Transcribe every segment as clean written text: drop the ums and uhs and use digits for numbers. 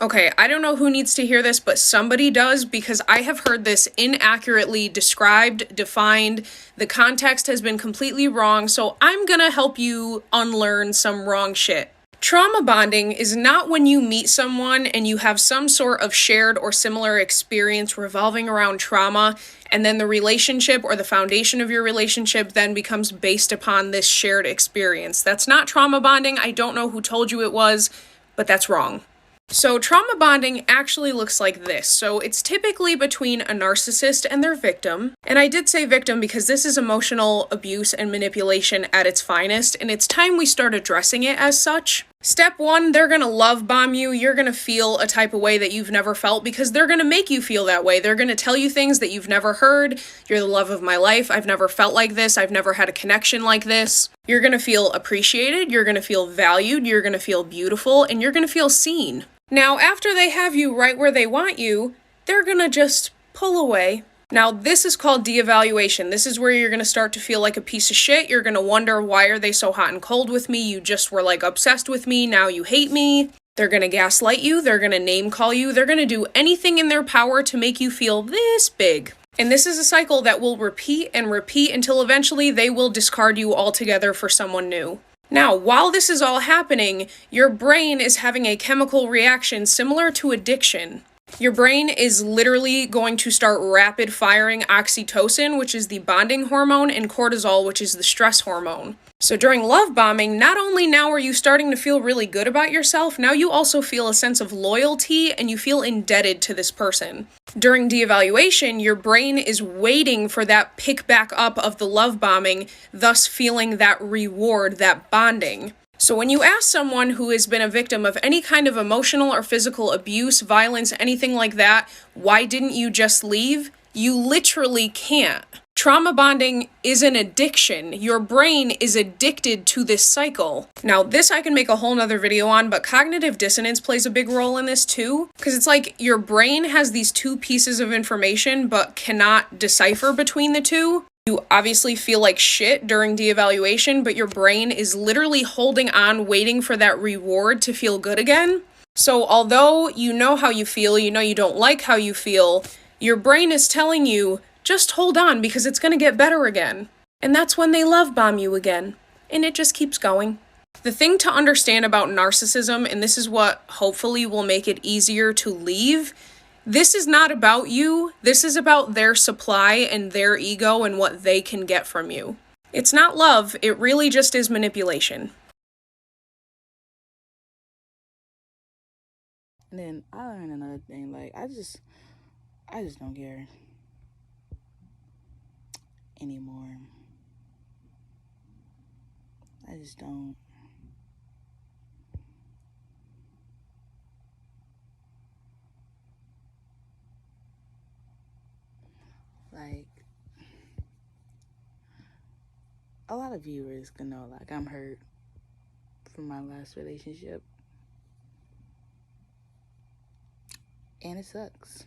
Okay, I don't know who needs to hear this, but somebody does, because I have heard this inaccurately described, defined. The context has been completely wrong, so I'm gonna help you unlearn some wrong shit. Trauma bonding is not when you meet someone and you have some sort of shared or similar experience revolving around trauma, and then the relationship or the foundation of your relationship then becomes based upon this shared experience. That's not trauma bonding. I don't know who told you it was, but that's wrong. So, trauma bonding actually looks like this. So, it's typically between a narcissist and their victim. And I did say victim because this is emotional abuse and manipulation at its finest, and it's time we start addressing it as such. Step one, they're gonna love bomb you. You're gonna feel a type of way that you've never felt because they're gonna make you feel that way. They're gonna tell you things that you've never heard. You're the love of my life. I've never felt like this. I've never had a connection like this. You're gonna feel appreciated. You're gonna feel valued. You're gonna feel beautiful. And you're gonna feel seen. Now, after they have you right where they want you, they're gonna just pull away. Now, this is called de-evaluation. This is where you're gonna start to feel like a piece of shit. You're gonna wonder, why are they so hot and cold with me? You just were like obsessed with me, now you hate me. They're gonna gaslight you, they're gonna name call you, they're gonna do anything in their power to make you feel this big. And this is a cycle that will repeat and repeat until eventually they will discard you altogether for someone new. Now, while this is all happening, your brain is having a chemical reaction similar to addiction. Your brain is literally going to start rapid firing oxytocin, which is the bonding hormone, and cortisol, which is the stress hormone. So during love bombing, not only now are you starting to feel really good about yourself, now you also feel a sense of loyalty and you feel indebted to this person. During de-evaluation, your brain is waiting for that pick back up of the love bombing, thus feeling that reward, that bonding. So when you ask someone who has been a victim of any kind of emotional or physical abuse, violence, anything like that, why didn't you just leave? You literally can't. Trauma bonding is an addiction. Your brain is addicted to this cycle. Now, this I can make a whole nother video on, but cognitive dissonance plays a big role in this too. Because it's like your brain has these two pieces of information, but cannot decipher between the two. You obviously feel like shit during de-evaluation, but your brain is literally holding on, waiting for that reward to feel good again. So although you know how you feel, you know you don't like how you feel, your brain is telling you, just hold on because it's going to get better again. And that's when they love bomb you again. And it just keeps going. The thing to understand about narcissism, and this is what hopefully will make it easier to leave, this is not about you. This is about their supply and their ego and what they can get from you. It's not love. It really just is manipulation. And then I learned another thing. Like, I just don't care anymore. I just don't. Like, a lot of viewers can know, like, I'm hurt from my last relationship. And it sucks.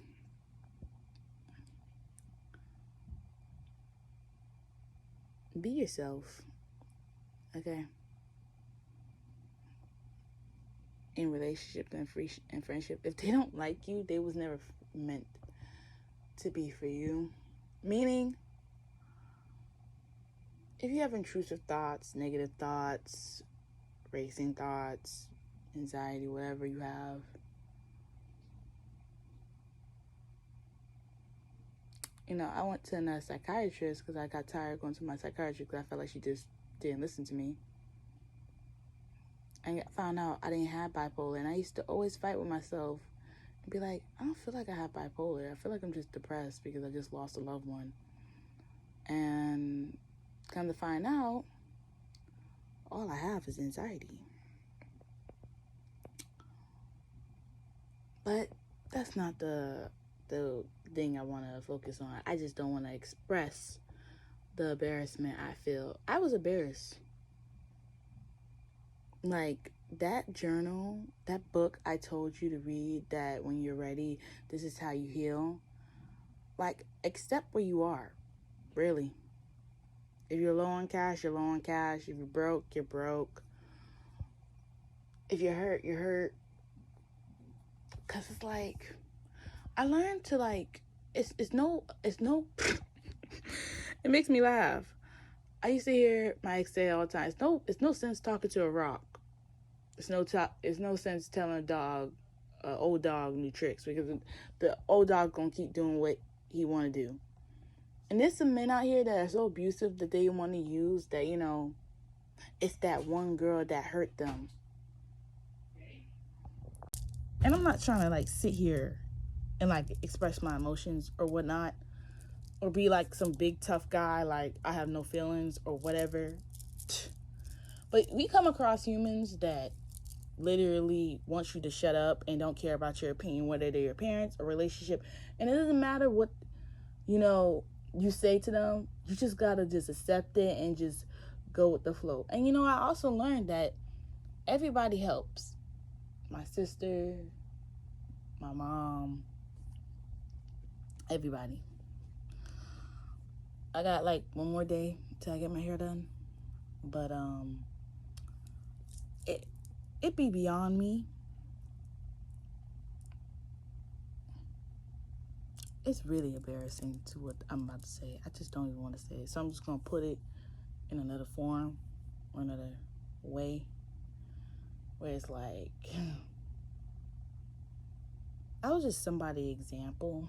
Be yourself. Okay? In relationship and friendship, if they don't like you, they was never meant to be for you. Meaning, if you have intrusive thoughts, negative thoughts, racing thoughts, anxiety, whatever you have, you know, I went to a psychiatrist because I got tired going to my psychiatrist because I felt like she just didn't listen to me. I found out I didn't have bipolar, and I used to always fight with myself and be like, I don't feel like I have bipolar. I feel like I'm just depressed because I just lost a loved one. And come to find out, all I have is anxiety. But that's not the thing I want to focus on. I just don't want to express the embarrassment I feel. I was embarrassed. Like, that journal, that book I told you to read, that when you're ready, this is how you heal. Like, accept where you are. Really. If you're low on cash, you're low on cash. If you're broke, you're broke. If you're hurt, you're hurt. Cause it's like I learned to like it's no it makes me laugh. I used to hear my ex say all the time, it's no sense talking to a rock. It's no sense telling a dog, old dog, new tricks, because the old dog gonna keep doing what he want to do. And there's some men out here that are so abusive that they want to use that, it's that one girl that hurt them. And I'm not trying to like sit here and like express my emotions or whatnot, or be like some big tough guy like I have no feelings or whatever. But we come across humans that literally want you to shut up and don't care about your opinion, whether they're your parents or relationship. And it doesn't matter what, you say to them. You just gotta just accept it and just go with the flow. And I also learned that everybody helps. My sister, my mom, everybody. I got like one more day till I get my hair done. But it be beyond me. It's really embarrassing to what I'm about to say. I just don't even want to say it. So I'm just gonna put it in another form or another way, where it's like I was just somebody's example,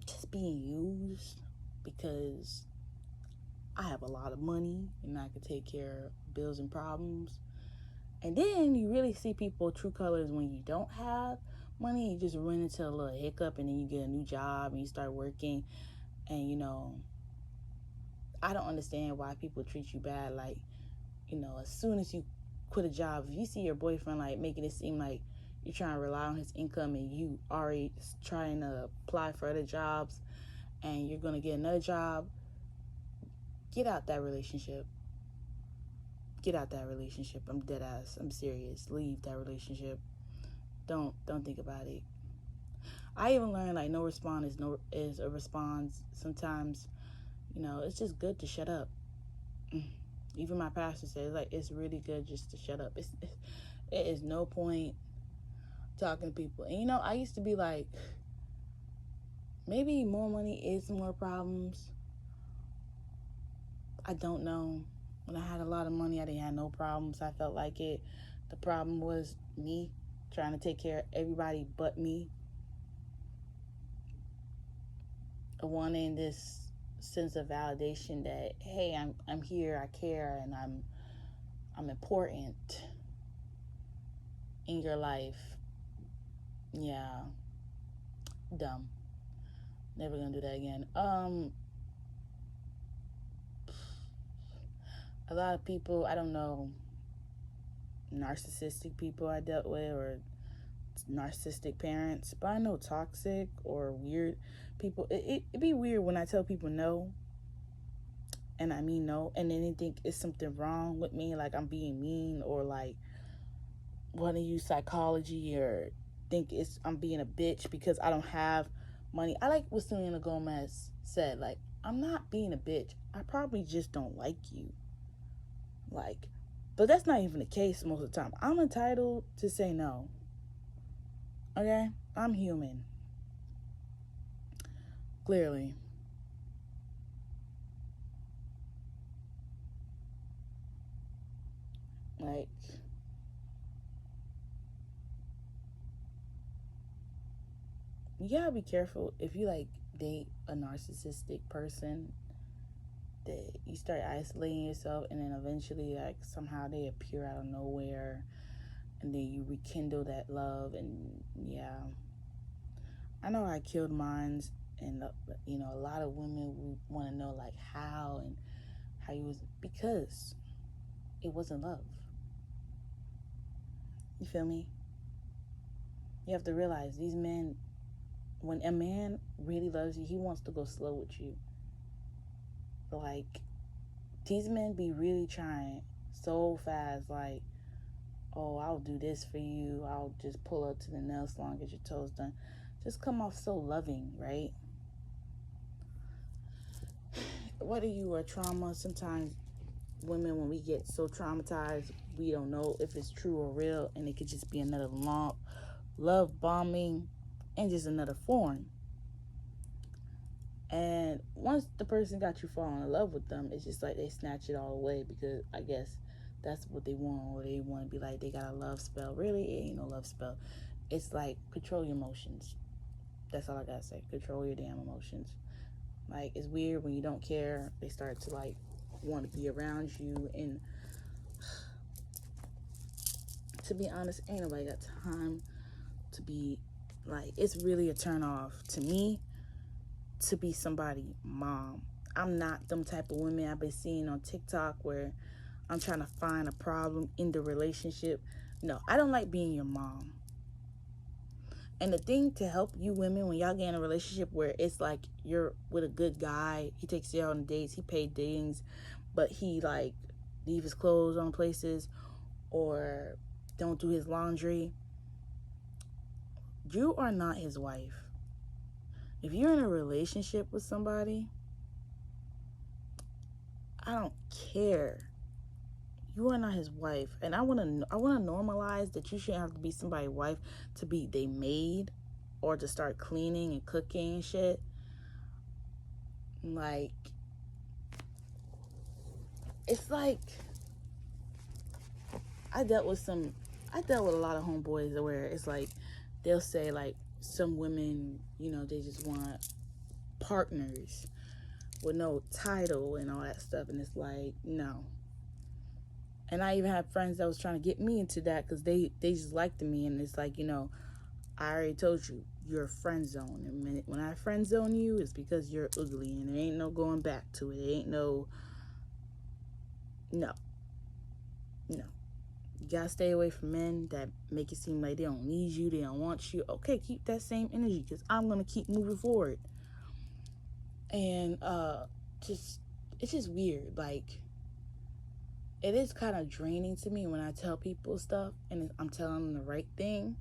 just being used because I have a lot of money and I can take care of bills and problems. And then you really see people true colors when you don't have money. You just run into a little hiccup and then you get a new job and you start working. And, I don't understand why people treat you bad. Like, as soon as you quit a job, if you see your boyfriend like making it seem like you're trying to rely on his income and you already trying to apply for other jobs and you're going to get another job, get out that relationship. Get out that relationship. I'm dead ass. I'm serious. Leave that relationship. Don't think about it. I even learned like no response is a response. Sometimes, it's just good to shut up. Even my pastor says like it's really good just to shut up. It is no point talking to people. And I used to be like, maybe more money is more problems. I don't know. When I had a lot of money, I didn't have no problems. I felt like it. The problem was me trying to take care of everybody but me. Wanting this sense of validation that, hey, I'm here, I care, and I'm important in your life. Yeah. Dumb. Never gonna do that again. A lot of people, I don't know, narcissistic people I dealt with or narcissistic parents, but I know toxic or weird people. It'd be weird when I tell people no, and I mean no, and then they think it's something wrong with me, like I'm being mean or like want to use psychology or think I'm being a bitch because I don't have money. I like what Selena Gomez said, like, I'm not being a bitch. I probably just don't like you. Like, but that's not even the case most of the time. I'm entitled to say no. Okay? I'm human. Clearly. Like, you gotta be careful if you like date a narcissistic person, that you start isolating yourself and then eventually like somehow they appear out of nowhere and then you rekindle that love. And yeah, I know I killed mines, and a lot of women want to know like how you was, because it wasn't love. You feel me? You have to realize these men, when a man really loves you, he wants to go slow with you. Like, these men be really trying so fast, like, oh, I'll do this for you, I'll just pull up to the nail salon, get your toes done. Just come off so loving, right? Whether you are trauma, sometimes women, when we get so traumatized, we don't know if it's true or real, and it could just be another love bombing and just another form. And once the person got you falling in love with them, it's just like they snatch it all away, because I guess that's what they want, or they want to be like they got a love spell. Really, it ain't no love spell. It's like, control your emotions. That's all I gotta say. Control your damn emotions. Like, it's weird when you don't care. They start to like want to be around you, and to be honest, ain't nobody got time to be like. It's really a turn off to me to be somebody mom. I'm not them type of women I've been seeing on TikTok where I'm trying to find a problem in the relationship. No, I don't like being your mom. And the thing to help you women when y'all get in a relationship where it's like you're with a good guy, he takes you out on dates, he paid things, but he like leave his clothes on places or don't do his laundry. You are not his wife. If you're in a relationship with somebody, I don't care. You are not his wife, and I want to normalize that you shouldn't have to be somebody's wife to be they maid or to start cleaning and cooking and shit. Like, it's like I dealt with a lot of homeboys where it's like they'll say like some women, they just want partners with no title and all that stuff, and it's like, no. And I even had friends that was trying to get me into that because they just liked me, and it's like, I already told you, you're a friend zone, and when I friend zone you, it's because you're ugly, and there ain't no going back to it. There ain't no. You gotta stay away from men that make it seem like they don't need you, they don't want you. Okay, keep that same energy, because I'm gonna keep moving forward. And it's just weird. Like, it is kind of draining to me when I tell people stuff and I'm telling them the right thing.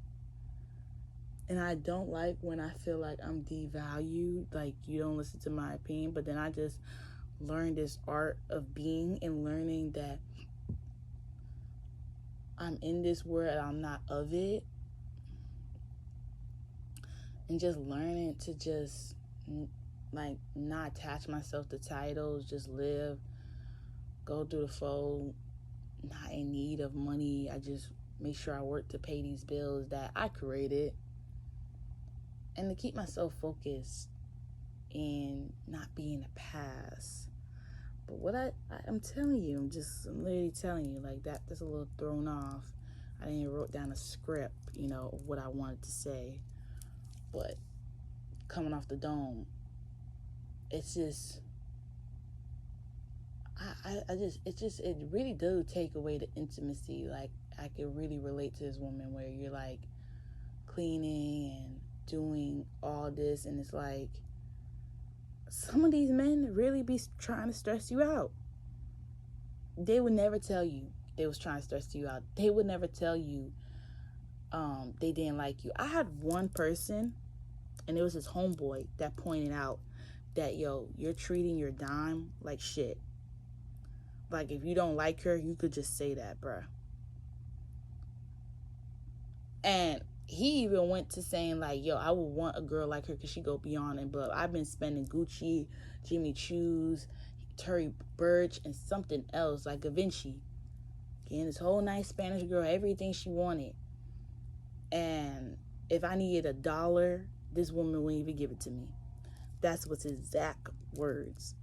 And I don't like when I feel like I'm devalued, like you don't listen to my opinion. But then I just learned this art of being and learning that I'm in this world, I'm not of it. And just learning to just like not attach myself to titles, just live, go through the flow, not in need of money. I just make sure I work to pay these bills that I created, and to keep myself focused and not be in the past. But what I'm telling you, I'm literally telling you, like, that's a little thrown off. I didn't wrote down a script, of what I wanted to say. But coming off the dome, it's just, it really does take away the intimacy. Like, I could really relate to this woman where you're like cleaning and doing all this, and it's like some of these men really be trying to stress you out. They would never tell you they was trying to stress you out. They would never tell you they didn't like you. I had one person, and it was his homeboy, that pointed out that, yo, you're treating your dime like shit. Like, if you don't like her, you could just say that, bruh. And he even went to saying, like, yo, I would want a girl like her because she go beyond and above. I've been spending Gucci, Jimmy Choo's, Tory Burch, and something else, like Da Vinci. Getting this whole nice Spanish girl everything she wanted. And if I needed $1, this woman wouldn't even give it to me. That's what's exact words.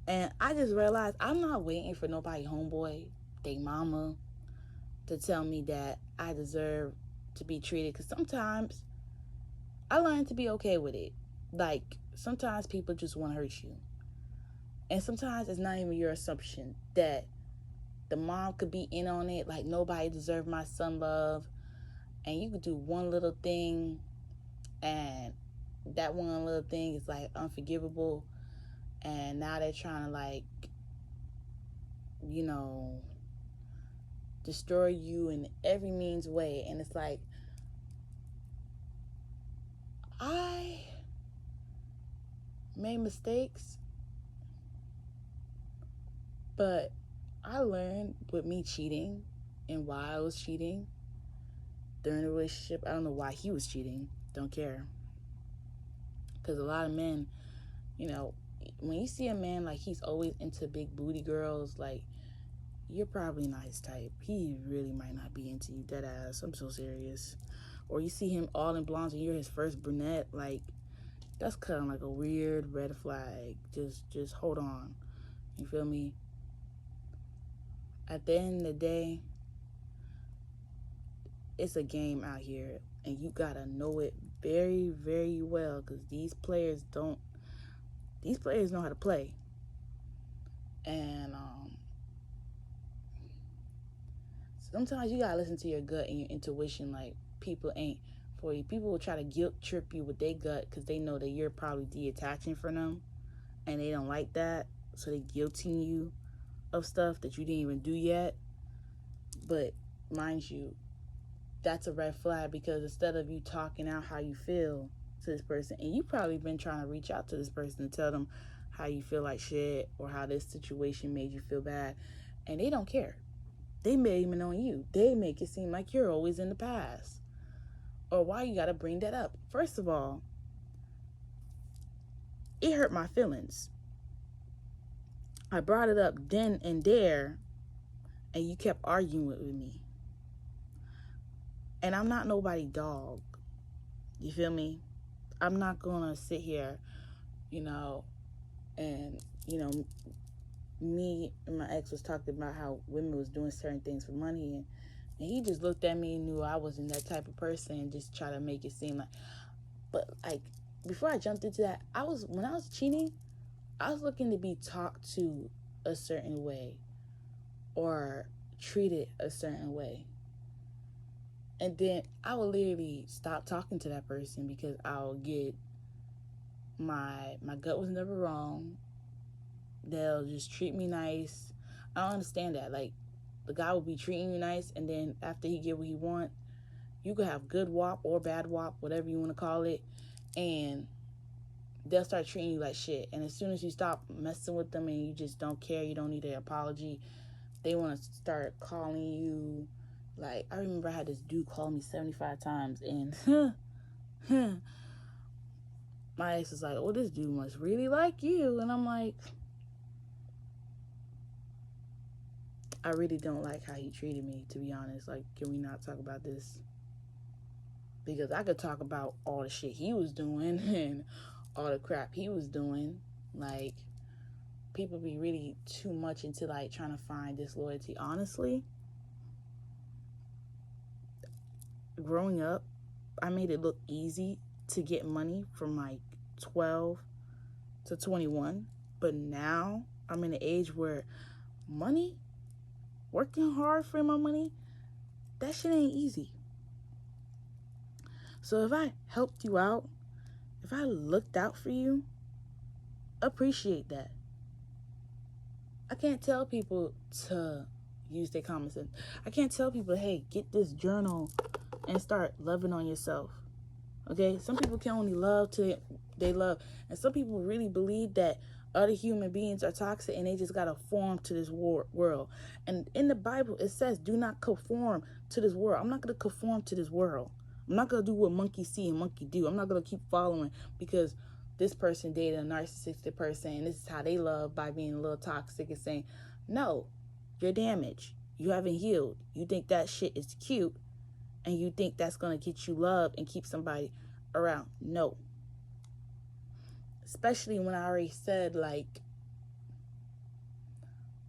And I just realized I'm not waiting for nobody homeboy, they mama, to tell me that I deserve to be treated. Because sometimes I learned to be okay with it. Like, sometimes people just want to hurt you. And sometimes it's not even your assumption that the mom could be in on it. Like, nobody deserves my son love. And you could do one little thing, and that one little thing is like unforgivable. And now they're trying to, like, destroy you in every means way. And it's like, I made mistakes, but I learned with me cheating and why I was cheating during the relationship. I don't know why he was cheating. Don't care. Because a lot of men, you know, when you see a man like he's always into big booty girls, like, you're probably not his type. He really might not be into you, dead ass. I'm so serious. Or you see him all in blondes and you're his first brunette, like, that's kind of like a weird red flag. Just hold on. You feel me? At the end of the day, it's a game out here, and you gotta know it very, very well, because these players know how to play. And sometimes you gotta listen to your gut and your intuition. Like, people ain't for you. People will try to guilt trip you with their gut because they know that you're probably detaching from them, and they don't like that, so they guilting you of stuff that you didn't even do yet. But mind you, that's a red flag, because instead of you talking out how you feel to this person, and you probably been trying to reach out to this person to tell them how you feel like shit or how this situation made you feel bad, and they don't care. They blame it on you. They make it seem like you're always in the past. Or why you gotta bring that up? First of all, it hurt my feelings. I brought it up then and there, and you kept arguing with me. And I'm not nobody dog. You feel me? I'm not gonna sit here, and me and my ex was talking about how women was doing certain things for money, and he just looked at me and knew I wasn't that type of person and just try to make it seem like. But like, before I jumped into that, when I was cheating, I was looking to be talked to a certain way or treated a certain way. And then I would literally stop talking to that person because I'll get my gut was never wrong. They'll just treat me nice. I don't understand that. Like, the guy will be treating you nice, and then after he get what he want, you could have good wop or bad wop, whatever you want to call it, and they'll start treating you like shit. And as soon as you stop messing with them and you just don't care, you don't need an apology, they want to start calling you. Like, I remember I had this dude call me 75 times, and my ex was like, oh, this dude must really like you. And I'm like, I really don't like how he treated me, to be honest. Like, can we not talk about this? Because I could talk about all the shit he was doing and all the crap he was doing. Like, people be really too much into, like, trying to find disloyalty. Honestly, growing up, I made it look easy to get money from like 12 to 21. But now I'm in an age where money, working hard for my money, that shit ain't easy. So if I helped you out, if I looked out for you, appreciate that. I can't tell people to use their common sense. I can't tell people, hey, get this journal and start loving on yourself. Okay? Some people can only love till they love. And some people really believe that other human beings are toxic and they just got to conform to this world. And in the Bible, it says, do not conform to this world. I'm not going to conform to this world. I'm not going to do what monkey see and monkey do. I'm not going to keep following because this person dated a narcissistic person and this is how they love, by being a little toxic and saying, no, you're damaged. You haven't healed. You think that shit is cute and you think that's going to get you love and keep somebody around. No. Especially when I already said, like,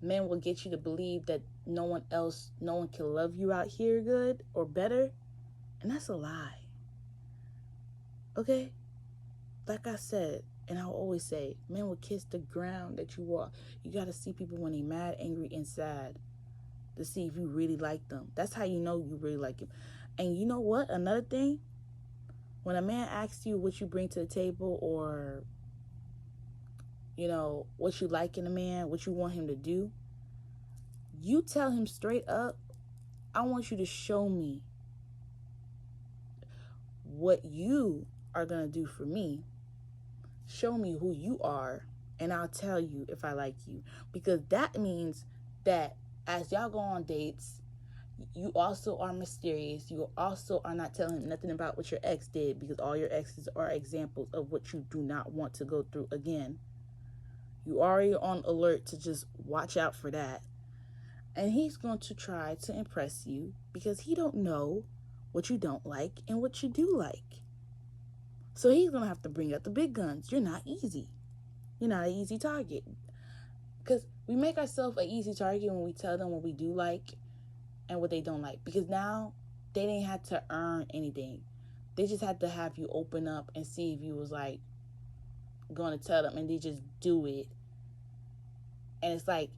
men will get you to believe that no one can love you out here good or better. And that's a lie. Okay? Like I said, and I'll always say, men will kiss the ground that you walk. You got to see people when they're mad, angry, and sad to see if you really like them. That's how you know you really like him. And you know what? Another thing, when a man asks you what you bring to the table, or, what you like in a man, what you want him to do, you tell him straight up, I want you to show me what you are going to do for me. Show me who you are, and I'll tell you if I like you. Because that means that as y'all go on dates, you also are mysterious. You also are not telling him nothing about what your ex did, because all your exes are examples of what you do not want to go through again. You already on alert to just watch out for that. And he's going to try to impress you because he don't know what you don't like and what you do like. So he's going to have to bring up the big guns. You're not easy. You're not an easy target. Because we make ourselves an easy target when we tell them what we do like and what they don't like. Because now they didn't have to earn anything. They just had to have you open up and see if you was like going to tell them, and they just do it. And it's like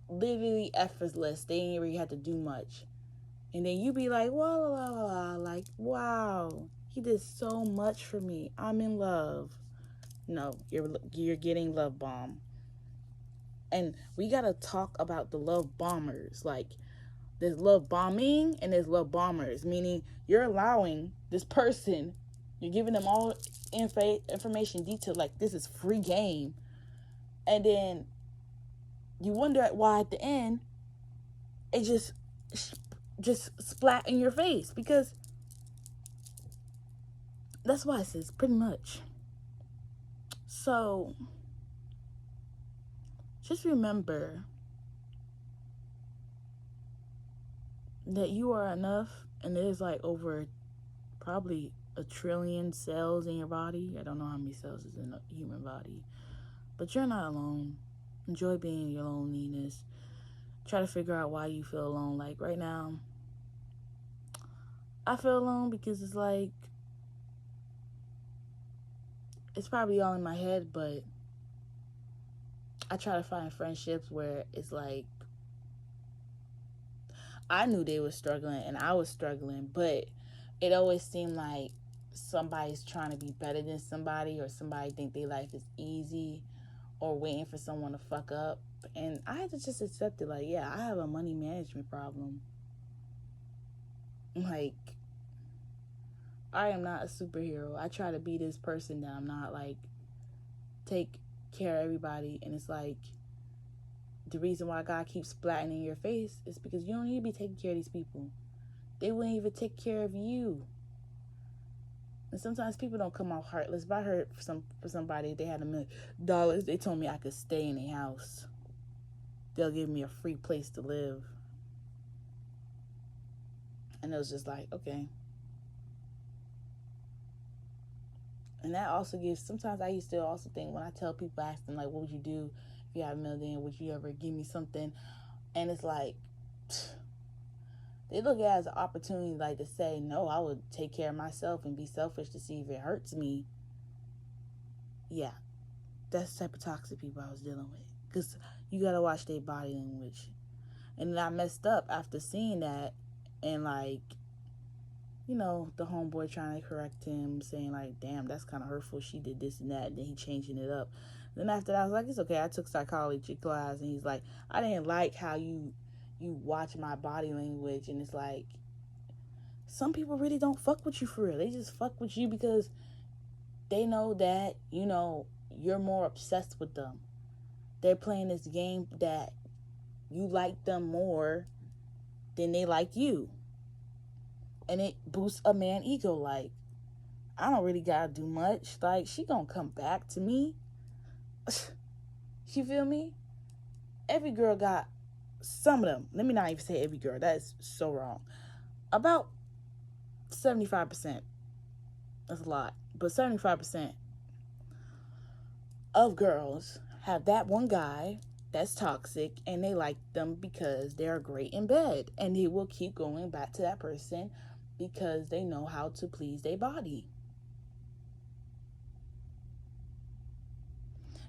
literally effortless. They ain't really have to do much. And then you be like, la la la, like, wow, he did so much for me. I'm in love. No, you're getting love bomb. And we gotta talk about the love bombers. Like, there's love bombing and there's love bombers, meaning you're allowing this person, you're giving them all information, detail, like this is free game, and then you wonder why at the end it just splat in your face, because that's why it says pretty much. So just remember that you are enough, and there's like over probably 1 trillion cells in your body. I don't know how many cells is in a human body, but you're not alone. Enjoy being in your loneliness. Try to figure out why you feel alone. Like right now, I feel alone because it's like, it's probably all in my head, but I try to find friendships where it's like, I knew they were struggling and I was struggling, but it always seemed like somebody's trying to be better than somebody, or somebody think their life is easy, or waiting for someone to fuck up. And I had to just accept it. Like, yeah, I have a money management problem. Like, I am not a superhero. I try to be this person that I'm not. Like, take care of everybody. And it's like, the reason why God keeps splatting in your face is because you don't need to be taking care of these people. They wouldn't even take care of you. And sometimes people don't come out heartless. But I heard for somebody, they had $1 million. They told me I could stay in their house. They'll give me a free place to live. And it was just like, okay. And that also gives, sometimes I used to also think, when I tell people, ask them, like, what would you do if you had $1 million? Would you ever give me something? And it's like, they look at it as an opportunity, like, to say, no, I would take care of myself and be selfish to see if it hurts me. Yeah, that's the type of toxic people I was dealing with. Because you got to watch their body language. And then I messed up after seeing that. And, like, you know, the homeboy trying to correct him, saying, like, damn, that's kind of hurtful. She did this and that. And then he changing it up. Then after that, I was like, it's okay. I took psychology class. And he's like, I didn't like how you watch my body language. And it's like, some people really don't fuck with you for real. They just fuck with you because they know that, you know, you're more obsessed with them. They're playing this game that you like them more than they like you. And it boosts a man ego. Like, I don't really gotta do much. Like, she gonna come back to me. You feel me? Every girl got some of them. Let me not even say every girl. That is so wrong. About 75%. That's a lot. But 75% of girls have that one guy that's toxic, and they like them because they're great in bed, and they will keep going back to that person because they know how to please their body.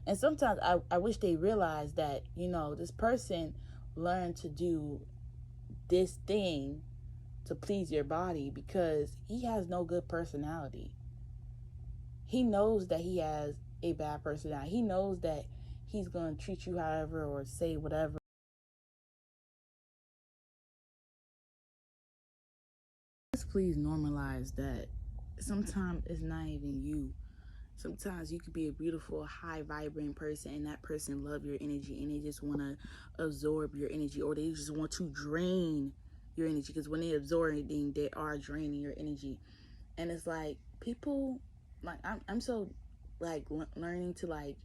And sometimes I wish they realized that, you know, this person learned to do this thing to please your body because he has no good personality. He knows that he has a bad personality. He knows that he's going to treat you however or say whatever. Let's please normalize that sometimes it's not even you. Sometimes you could be a beautiful, high vibrant person, and that person love your energy, and they just want to absorb your energy, or they just want to drain your energy, because when they absorb anything, they are draining your energy. And it's like, people, like, I'm so, like, learning to, like,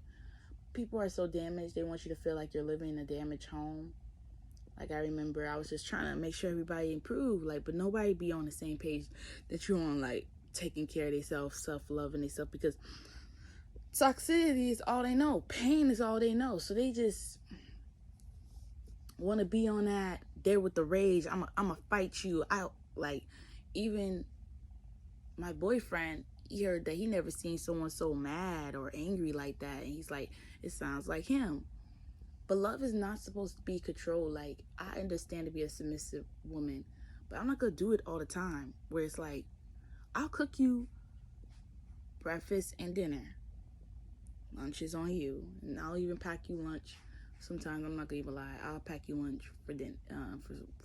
people are so damaged, they want you to feel like you're living in a damaged home. Like, I remember I was just trying to make sure everybody improved, like, but nobody be on the same page that you're on, like, taking care of themselves, self-loving themselves, because toxicity is all they know. Pain is all they know. So they just want to be on that. There with the rage. I'm a fight you out. Like, even my boyfriend, he heard that he never seen someone so mad or angry like that. And he's like, it sounds like him. But love is not supposed to be controlled. Like, I understand to be a submissive woman, but I'm not going to do it all the time. Where it's like, I'll cook you breakfast and dinner. Lunch is on you, and I'll even pack you lunch. Sometimes, I'm not gonna even lie, I'll pack you lunch for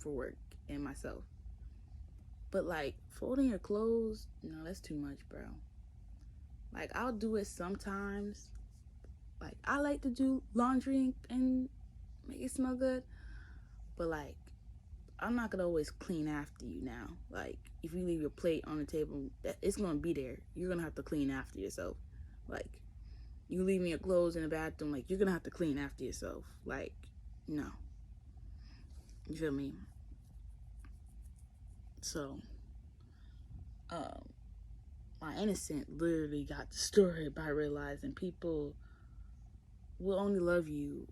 for work and myself. But like, folding your clothes, no, that's too much, bro. Like, I'll do it sometimes. Like, I like to do laundry and make it smell good, but like, I'm not gonna always clean after you now. Like, if you leave your plate on the table, it's gonna be there. You're gonna have to clean after yourself. Like, you leaving your clothes in the bathroom, like, you're gonna have to clean after yourself. Like, no. You feel me? So, um, my innocent literally got destroyed by realizing people will only love you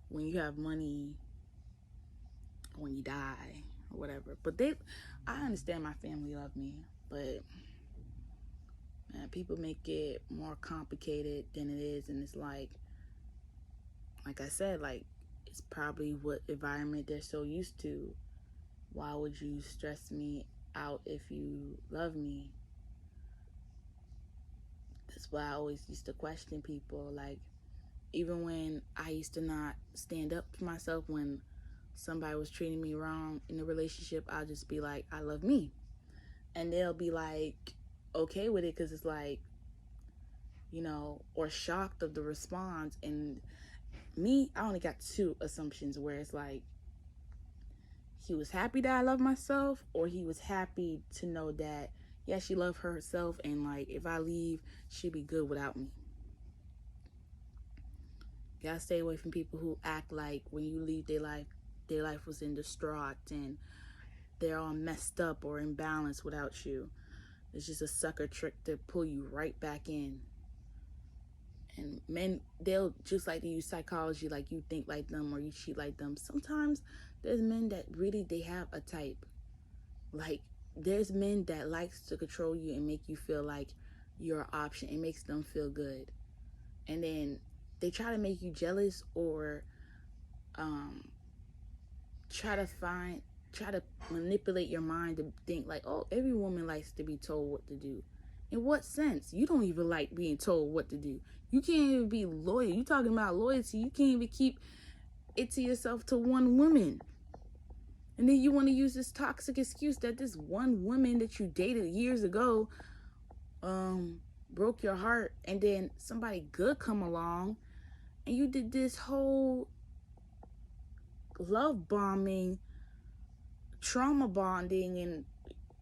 when you have money, when you die, or whatever. But I understand my family love me, but man, people make it more complicated than it is, and it's like I said, like, it's probably what environment they're so used to. Why would you stress me out if you love me? That's why I always used to question people. Like, even when I used to not stand up to myself, when somebody was treating me wrong in a relationship, I'll just be like, I love me. And they'll be like, okay with it, because it's like, or shocked of the response. And me, I only got two assumptions, where it's like, he was happy that I love myself, or he was happy to know that, yeah, she loved herself, and like, if I leave, she'd be good without me. You gotta stay away from people who act like when you leave their life was in distraught and they're all messed up or imbalanced without you. It's just a sucker trick to pull you right back in. And men, they'll just like to use psychology, like you think like them or you cheat like them. Sometimes there's men that really, they have a type. Like, there's men that likes to control you and make you feel like you're an option. It makes them feel good. And then they try to make you jealous, or um, try to manipulate your mind to think like, oh, every woman likes to be told what to do. In what sense? You don't even like being told what to do. You can't even be loyal. You talking about loyalty. You can't even keep it to yourself to one woman. And then you want to use this toxic excuse that this one woman that you dated years ago broke your heart, and then somebody good come along and you did this whole love bombing, trauma bonding, and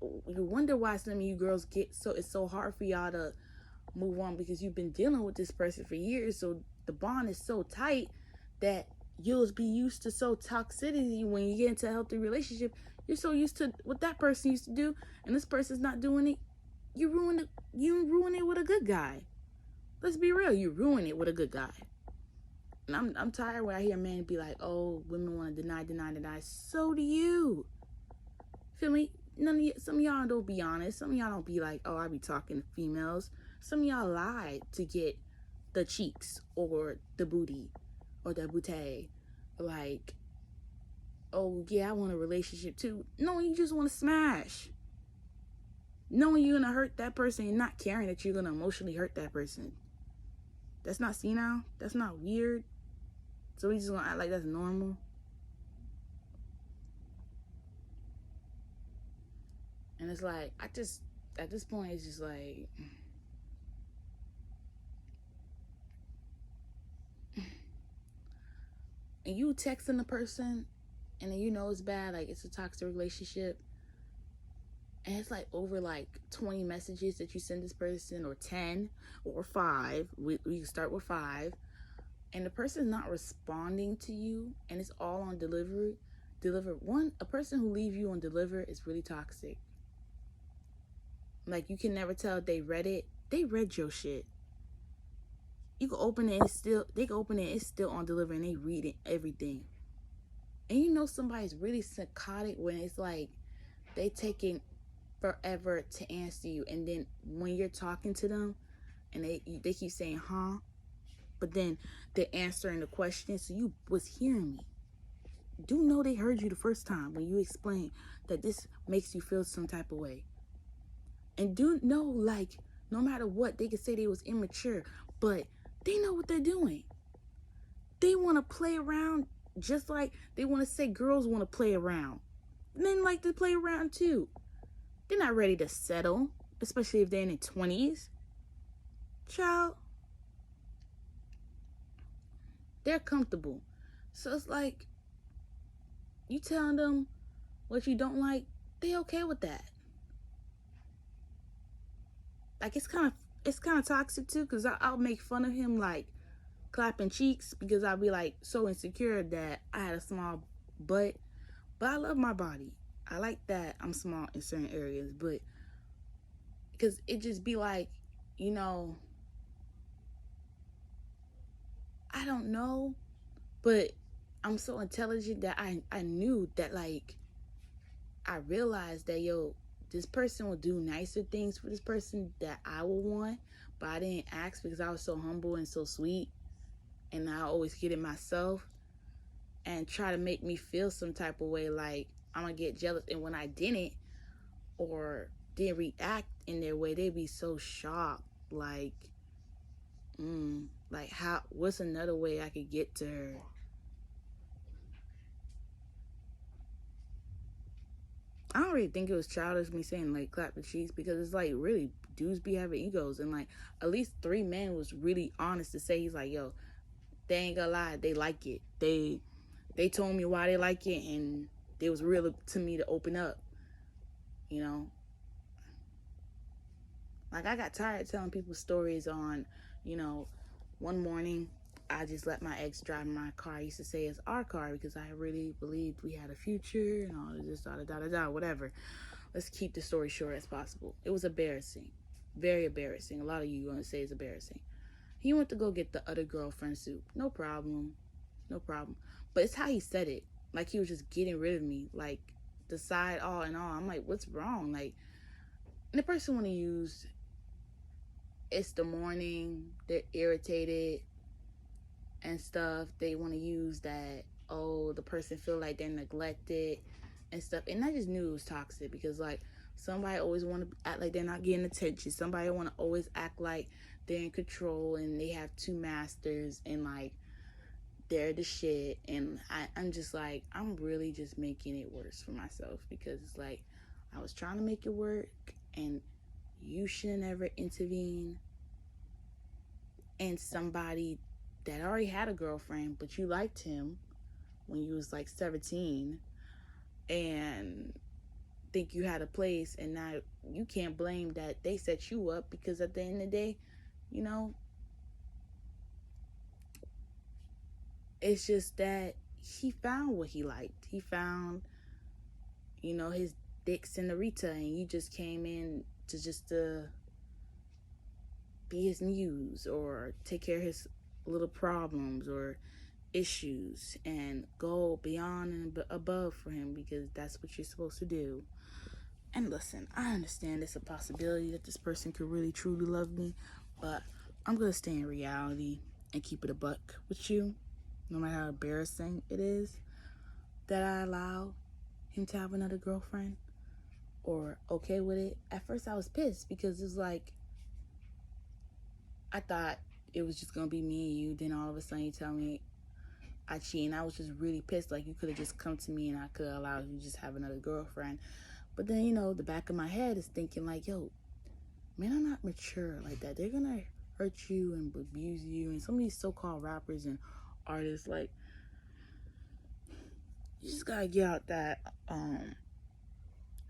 you wonder why some of you girls it's so hard for y'all to move on, because you've been dealing with this person for years. So the bond is so tight that you'll be used to so toxicity. When you get into a healthy relationship, you're so used to what that person used to do, and this person's not doing it. You ruin it with a good guy. Let's be real, you ruin it with a good guy. And I'm tired when I hear men be like, oh, women want to deny. So do you. Feel me? Some of y'all don't be honest. Some of y'all don't be like, oh, I be talking to females. Some of y'all lie to get the cheeks or the booty or the booty. Like, oh yeah, I want a relationship too. No, you just want to smash. Knowing you're gonna hurt that person and not caring that you're gonna emotionally hurt that person. That's not senile. That's not weird. So we just gonna act like that's normal. And it's like, at this point, it's just like, and you texting the person, and then you know it's bad, like it's a toxic relationship, and it's like over like 20 messages that you send this person, or 10 or 5. We can start with 5, and the person's not responding to you, and it's all on deliver. A person who leave you on deliver is really toxic. Like, you can never tell if they read it. They read your shit. You can open it and they can open it, it's still on deliver, and they read it, everything. And you know somebody's really psychotic when it's like they taking forever to answer you, and then when you're talking to them and they keep saying huh, but then they're answering the question, so you was hearing me. Do know they heard you the first time when you explain that this makes you feel some type of way. And do know, like, no matter what, they could say they was immature, but they know what they're doing. They want to play around just like they want to say girls want to play around. Men like to play around too. They're not ready to settle, especially if they're in their 20s. Child, they're comfortable. So it's like, you telling them what you don't like, they okay with that. Like, it's kind of toxic too, because I'll make fun of him, like clapping cheeks, because I'll be like so insecure that I had a small butt. But I love my body. I like that I'm small in certain areas, but because it just be like, you know, I don't know, but I'm so intelligent that I knew that, like, I realized that, yo, this person will do nicer things for this person that I would want, but I didn't ask because I was so humble and so sweet, and I always get it myself and try to make me feel some type of way, like I'm gonna get jealous. And when I didn't, or didn't react in their way, they'd be so shocked, like, like, how, what's another way I could get to her? I don't really think it was childish me saying like clap the cheeks, because it's like, really, dudes be having egos, and like at least 3 men was really honest to say, he's like, yo, they ain't gonna lie, they like it. They told me why they like it, and it was real to me to open up. You know, like, I got tired telling people stories on, you know, one morning I just let my ex drive my car. I used to say it's our car because I really believed we had a future and all of this, whatever. Let's keep the story short as possible. It was embarrassing. Very embarrassing. A lot of you are going to say it's embarrassing. He went to go get the other girlfriend suit. No problem. No problem. But it's how he said it. Like he was just getting rid of me. Like, decide all in all. I'm like, what's wrong? Like, and the person want to use, it's the morning, they're irritated and stuff. They want to use that, oh, the person feel like they're neglected and stuff. And I just knew it was toxic, because like, somebody always want to act like they're not getting attention. Somebody want to always act like they're in control and they have 2 masters and like they're the shit. And I'm just like, I'm really just making it worse for myself, because it's like, I was trying to make it work, and you should never intervene. And somebody that already had a girlfriend, but you liked him when you was like 17, and think you had a place, and now you can't blame that they set you up, because at the end of the day, you know, it's just that he found what he liked. He found, you know, his dick senorita, and you just came in to just be his muse, or take care of his little problems or issues, and go beyond and above for him, because that's what you're supposed to do. And listen, I understand it's a possibility that this person could really truly love me, but I'm gonna stay in reality and keep it a buck with you, no matter how embarrassing it is that I allow him to have another girlfriend, or okay with it. At first I was pissed, because it's like, I thought it was just gonna be me and you, then all of a sudden you tell me I cheat, and I was just really pissed. Like, you could have just come to me and I could have allowed you to just have another girlfriend. But then, you know, the back of my head is thinking like, yo, men are not mature like that. They're gonna hurt you and abuse you. And some of these so-called rappers and artists, like, You just gotta get out that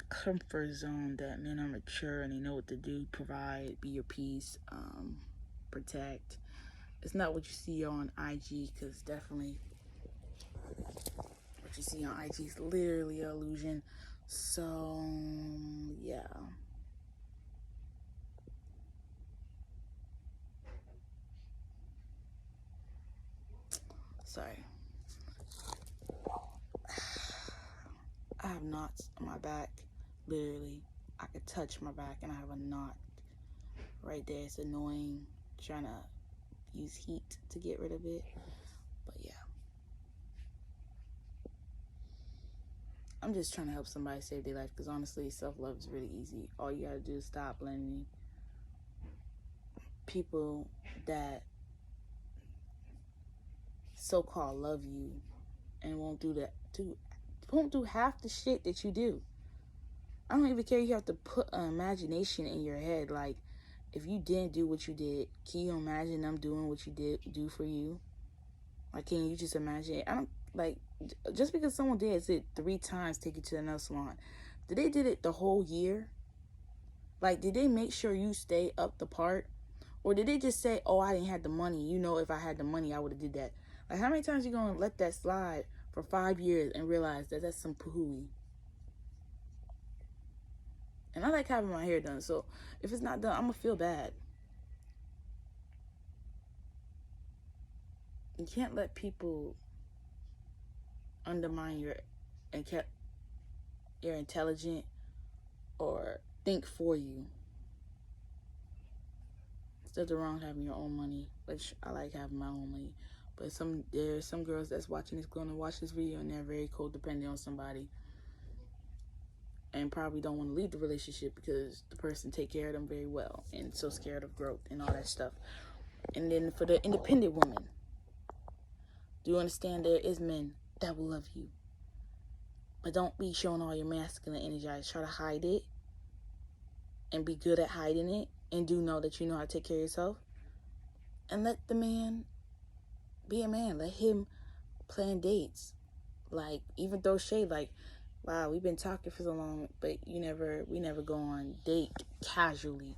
comfort zone that men are mature and they know what to do, provide, be your peace, protect. It's not what you see on IG, because definitely what you see on IG is literally an illusion. So yeah. Sorry. I have knots on my back. Literally, I could touch my back and I have a knot right there. It's annoying trying to use heat to get rid of it. But yeah. I'm just trying to help somebody save their life, because honestly, self-love is really easy. All you gotta do is stop letting people that so-called love you and won't do half the shit that you do. I don't even care. You have to put an imagination in your head. Like, if you didn't do what you did, can you imagine them doing what you did do for you? Like, can you just imagine it? I don't, like, just because someone did it 3 times, take you to another salon, did they did it the whole year? Like, did they make sure you stay up the part? Or did they just say, oh, I didn't have the money. You know, if I had the money, I would have did that. Like, how many times you going to let that slide for 5 years and realize that that's some pooey? And I like having my hair done. So if it's not done, I'm going to feel bad. You can't let people undermine your intelligent or think for you. It's nothing wrong having your own money, which I like having my own money. But there's some girls that's watching this, going to watch this video, and they're very codependent on somebody, and probably don't want to leave the relationship because the person take care of them very well, and so scared of growth and all that stuff. And then for the independent woman, do you understand there is men that will love you, but don't be showing all your masculine energy. Try to hide it and be good at hiding it, and do know that you know how to take care of yourself. And let the man be a man. Let him plan dates. Like, even throw shade. Like, wow, we've been talking for so long, but we never go on date casually.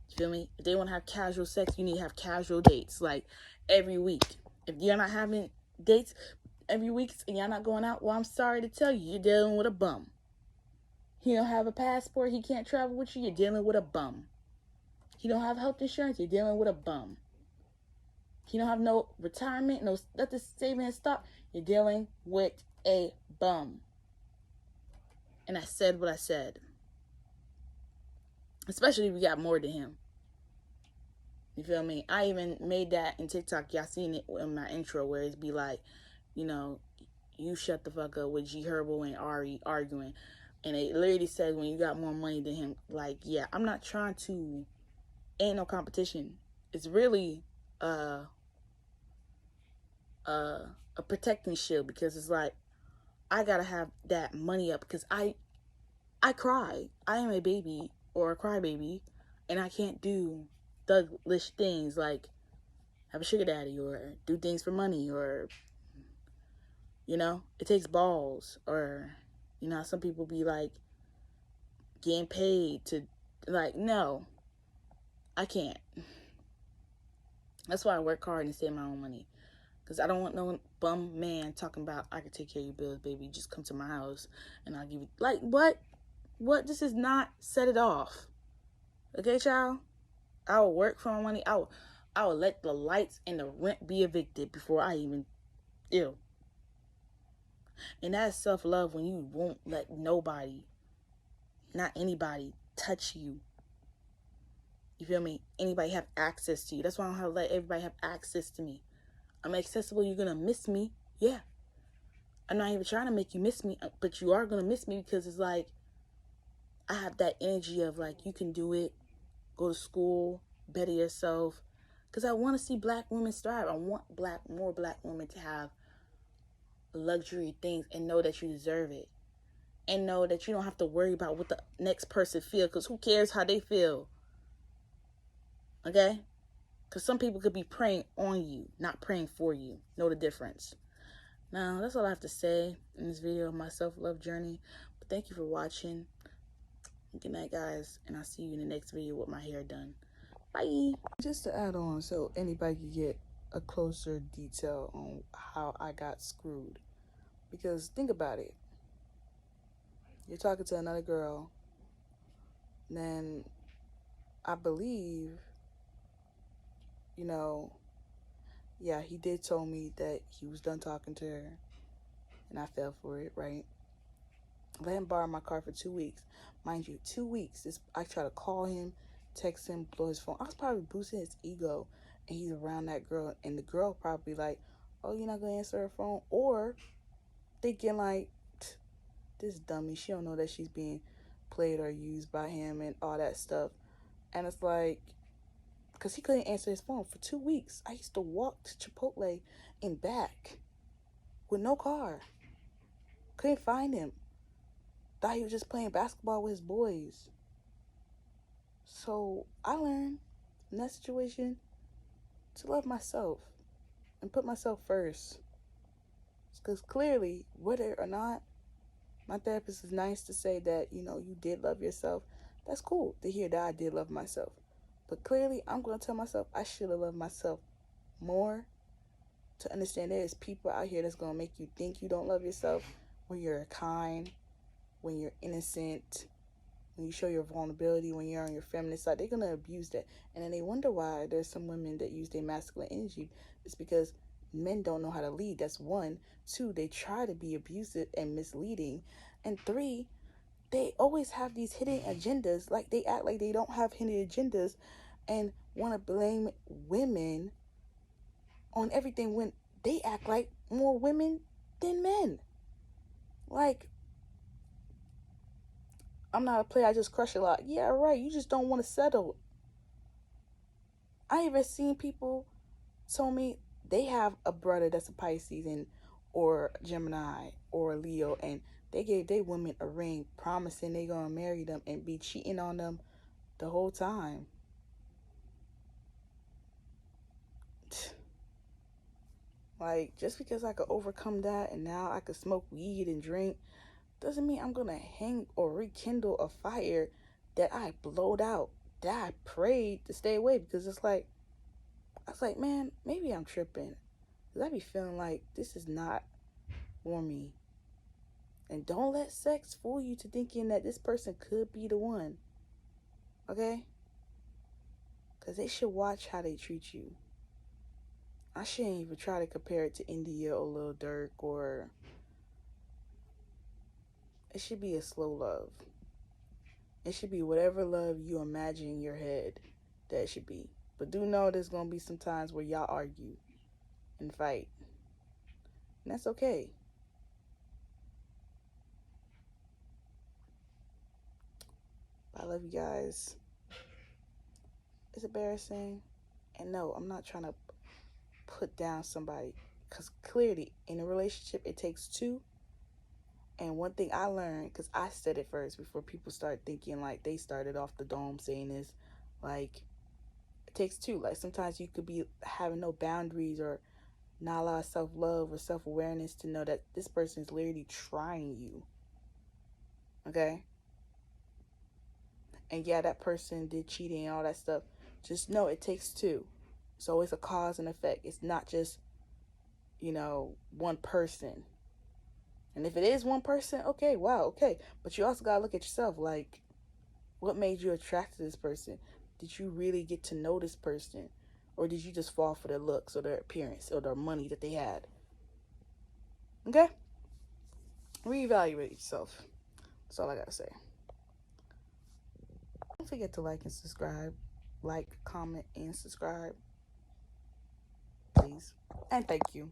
You feel me? If they want to have casual sex, you need to have casual dates, like, every week. If you're not having dates every week and y'all not going out, well, I'm sorry to tell you, you're dealing with a bum. He don't have a passport, he can't travel with you, you're dealing with a bum. He don't have health insurance, you're dealing with a bum. He don't have no retirement, no nothing saving and stock, you're dealing with a bum. And I said what I said. Especially if you got more than him. You feel me? I even made that in TikTok. Y'all seen it in my intro, where it's be like, you know, you shut the fuck up with G Herbo and Ari arguing. And it literally says, when you got more money than him, like, yeah, I'm not trying to, ain't no competition. It's really a protecting shield, because it's like, I gotta have that money up, because I cry. I am a baby, or a crybaby, and I can't do thuglish things like have a sugar daddy or do things for money, or, you know, it takes balls, or, you know, some people be like getting paid to, like, no, I can't. That's why I work hard and save my own money, because I don't want no bum man talking about, I can take care of your bills, baby, just come to my house and I'll give you, like, what? This is not set it off. Okay, child? I will work for my money. I will let the lights and the rent be evicted before I even ew. And that's self-love, when you won't let nobody, not anybody, touch you. You feel me? Anybody have access to you. That's why I don't have to let everybody have access to me. I'm accessible. You're gonna miss me. Yeah. I'm not even trying to make you miss me, but you are gonna miss me, because it's like, I have that energy of like, you can do it. Go to school, better yourself, because I want to see black women strive. I want more black women to have luxury things and know that you deserve it, and know that you don't have to worry about what the next person feels, because who cares how they feel? Okay? Because some people could be praying on you, not praying for you. Know the difference. Now, that's all I have to say in this video of my self-love journey. But thank you for watching. Good night, guys, and I'll see you in the next video with my hair done. Bye. Just to add on, so anybody can get a closer detail on how I got screwed. Because think about it. You're talking to another girl, then I believe, you know, yeah, he did tell me that he was done talking to her, and I fell for it, right? Let him borrow my car for 2 weeks. Mind you, 2 weeks. I try to call him, text him, blow his phone. I was probably boosting his ego, and he's around that girl, and the girl probably like, oh, you're not going to answer her phone? Or thinking like, this dummy, she don't know that she's being played or used by him and all that stuff. And it's like, because he couldn't answer his phone for 2 weeks. I used to walk to Chipotle and back with no car. Couldn't find him. Thought he was just playing basketball with his boys. So I learned in that situation to love myself and put myself first. Because clearly, whether or not my therapist is nice to say that, you did love yourself, that's cool to hear that I did love myself. But clearly, I'm going to tell myself I should have loved myself more, to understand there's people out here that's going to make you think you don't love yourself when you're kind, when you're innocent, when you show your vulnerability, when you're on your feminine side. They're going to abuse that. And then they wonder why there's some women that use their masculine energy. It's because men don't know how to lead. That's one. Two, they try to be abusive and misleading. And three, they always have these hidden agendas. Like, they act like they don't have hidden agendas and want to blame women on everything when they act like more women than men. Like, I'm not a player, I just crush a lot. Yeah, right, you just don't want to settle. I even seen people tell me they have a brother that's a Pisces or Gemini or a Leo, and they gave their women a ring promising they gonna marry them and be cheating on them the whole time. Like, just because I could overcome that and now I could smoke weed and drink doesn't mean I'm gonna hang or rekindle a fire that I blowed out, that I prayed to stay away. Because I was like, man, maybe I'm tripping. Because I be feeling like this is not for me. And don't let sex fool you to thinking that this person could be the one. Okay? Because they should watch how they treat you. I shouldn't even try to compare it to India or Lil Durk, or it should be a slow love. It should be whatever love you imagine in your head that it should be. But do know there's going to be some times where y'all argue and fight. And that's okay. I love you guys. It's embarrassing. And no, I'm not trying to put down somebody. Because clearly, in a relationship, it takes two. And one thing I learned, because I said it first before people start thinking like they started off the dome saying this, like, it takes two. Like, sometimes you could be having no boundaries or not a lot of self-love or self-awareness to know that this person is literally trying you. Okay? And yeah, that person did cheating and all that stuff. Just know it takes two. So it's a cause and effect. It's not just, one person. And if it is one person, okay, wow, okay. But you also gotta look at yourself. Like, what made you attracted to this person? Did you really get to know this person? Or did you just fall for their looks or their appearance or their money that they had? Okay? Reevaluate yourself. That's all I gotta say. Don't forget to like and subscribe. Like, comment, and subscribe. Please. And thank you.